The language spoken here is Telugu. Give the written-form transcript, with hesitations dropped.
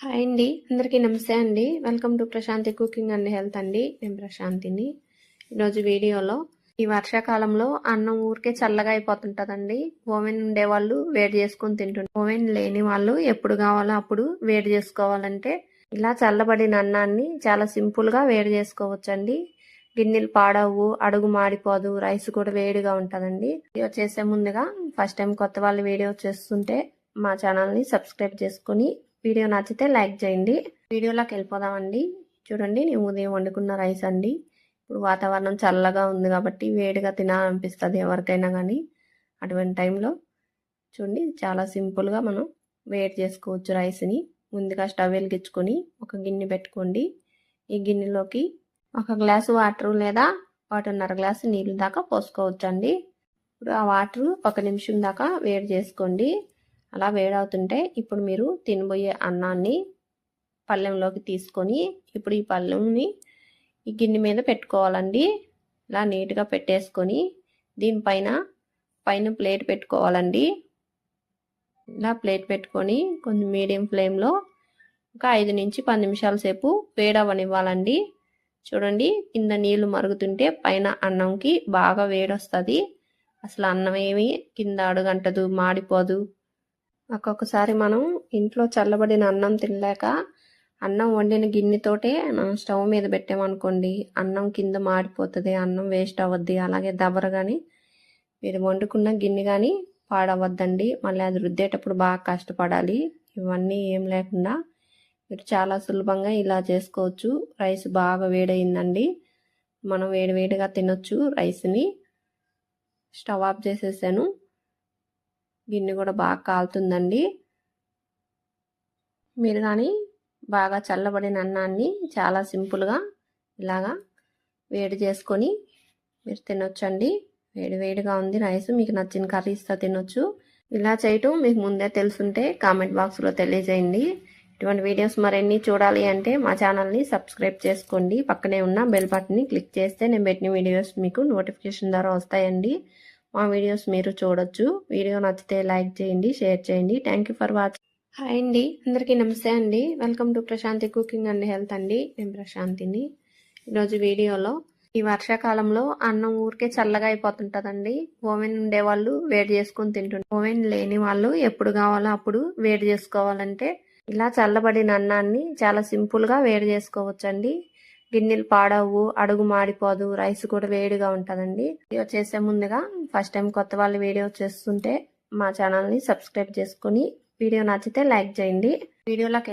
హాయ్ అండి. అందరికీ నమస్తే అండి. Welcome to Prashanthi cooking and health అండి. నేను ప్రశాంతిని. ఈరోజు వీడియోలో ఈ వర్షాకాలంలో అన్నం ఊరికే చల్లగా అయిపోతుంటుందండి. ఓవెన్ ఉండేవాళ్ళు వేడి చేసుకొని తింటుంటారు. ఓవెన్ లేని వాళ్ళు ఎప్పుడు కావాలో అప్పుడు వేడి చేసుకోవాలంటే ఇలా చల్లబడిన అన్నాన్ని చాలా సింపుల్గా వేడి చేసుకోవచ్చండి. గిన్నెలు పాడవు, అడుగు మాడిపోదు, రైస్ కూడా వేడిగా ఉంటుందండి. వీడియో చేసే ముందుగా ఫస్ట్ టైం కొత్త వాళ్ళు వీడియో చేస్తుంటే మా ఛానల్ని సబ్స్క్రైబ్ చేసుకొని వీడియో నచ్చితే లైక్ చేయండి. వీడియోలోకి వెళ్ళిపోదామండి. చూడండి, నేను ఉదయం వండుకున్న రైస్ అండి. ఇప్పుడు వాతావరణం చల్లగా ఉంది కాబట్టి వేడిగా తినాలనిపిస్తుంది ఎవరికైనా కానీ. అటువంటి టైంలో చూడండి, చాలా సింపుల్గా మనం వేడి చేసుకోవచ్చు రైస్ని. ముందుగా స్టవ్ వెలిగించుకొని ఒక గిన్నె పెట్టుకోండి. ఈ గిన్నెలోకి ఒక గ్లాసు వాటర్ లేదా 1.5 గ్లాసు నీళ్ళు దాకా పోసుకోవచ్చండి. ఇప్పుడు ఆ వాటర్ 1 నిమిషం దాకా వేడి చేసుకోండి. అలా వేడవుతుంటే ఇప్పుడు మీరు తినబోయే అన్నాన్ని పళ్ళెంలోకి తీసుకొని ఇప్పుడు ఈ పళ్ళెంని ఈ గిన్నె మీద పెట్టుకోవాలండి. ఇలా నీట్గా పెట్టేసుకొని పైన ప్లేట్ పెట్టుకోవాలండి. ఇలా ప్లేట్ పెట్టుకొని కొంచెం మీడియం ఫ్లేమ్లో ఒక 5 నుంచి 10 నిమిషాల సేపు వేడవనివ్వాలండి. చూడండి, కింద నీళ్లు మరుగుతుంటే పైన అన్నంకి బాగా వేడొస్తుంది. అసలు అన్నం ఏమి కింద అడుగంటదు, మాడిపోదు. ఒక్కొక్కసారి మనం ఇంట్లో చల్లబడిన అన్నం తినలేక అన్నం వండిన గిన్నెతోటే మనం స్టవ్ మీద పెట్టామనుకోండి, అన్నం కింద మాడిపోతుంది, అన్నం వేస్ట్ అవ్వద్ది. అలాగే దబర కానీ మీరు వండుకున్న గిన్నె కానీ పాడవద్దండి. మళ్ళీ అది రుద్దేటప్పుడు బాగా కష్టపడాలి. ఇవన్నీ ఏం లేకుండా మీరు చాలా సులభంగా ఇలా చేసుకోవచ్చు. రైస్ బాగా వేడయిందండి. మనం వేడివేడిగా తినొచ్చు రైస్ని. స్టవ్ ఆఫ్ చేసేసాను. గిన్నె కూడా బాగా కాలుతుందండి. మీరు కానీ బాగా చల్లబడిన అన్నాన్ని చాలా సింపుల్గా ఇలాగా వేడి చేసుకొని మీరు తినొచ్చండి. వేడివేడిగా ఉంది రైస్. మీకు నచ్చిన కర్రీస్తో తినొచ్చు. ఇలా చేయటం మీకు ముందే తెలుసుంటే కామెంట్ బాక్స్లో తెలియజేయండి. ఇటువంటి వీడియోస్ మరిన్ని చూడాలి అంటే మా ఛానల్ని సబ్స్క్రైబ్ చేసుకోండి. పక్కనే ఉన్న బెల్ బటన్ని క్లిక్ చేస్తే నేను పెట్టిన వీడియోస్ మీకు నోటిఫికేషన్ ద్వారా వస్తాయండి. మా వీడియోస్ మీరు చూడొచ్చు. వీడియో నచ్చితే లైక్ చేయండి, షేర్ చేయండి. Thank you for watching. Hi అండి. అందరికీ నమస్తే అండి. Welcome to Prashanthi cooking and health అండి. నేను ప్రశాంతిని. ఈరోజు వీడియోలో ఈ వర్షాకాలంలో అన్నం ఊరికే చల్లగా అయిపోతుంటుందండి. ఓవెన్ ఉండేవాళ్ళు వేడి చేసుకొని తింటుంటారు. ఓవెన్ లేని వాళ్ళు ఎప్పుడు కావాలో అప్పుడు వేడి చేసుకోవాలంటే ఇలా చల్లబడిన అన్నాన్ని చాలా సింపుల్గా వేడి చేసుకోవచ్చండి. గిన్నెలు పాడవు, అడుగు మాడిపోదు, రైస్ కూడా వేడిగా ఉంటుందండి. వీడియో చేసే ముందుగా ఫస్ట్ టైం కొత్త వాళ్ళు వీడియో చేస్తుంటే మా ఛానల్ని సబ్స్క్రైబ్ చేసుకొని వీడియో నచ్చితే లైక్ చేయండి. వీడియోలోకి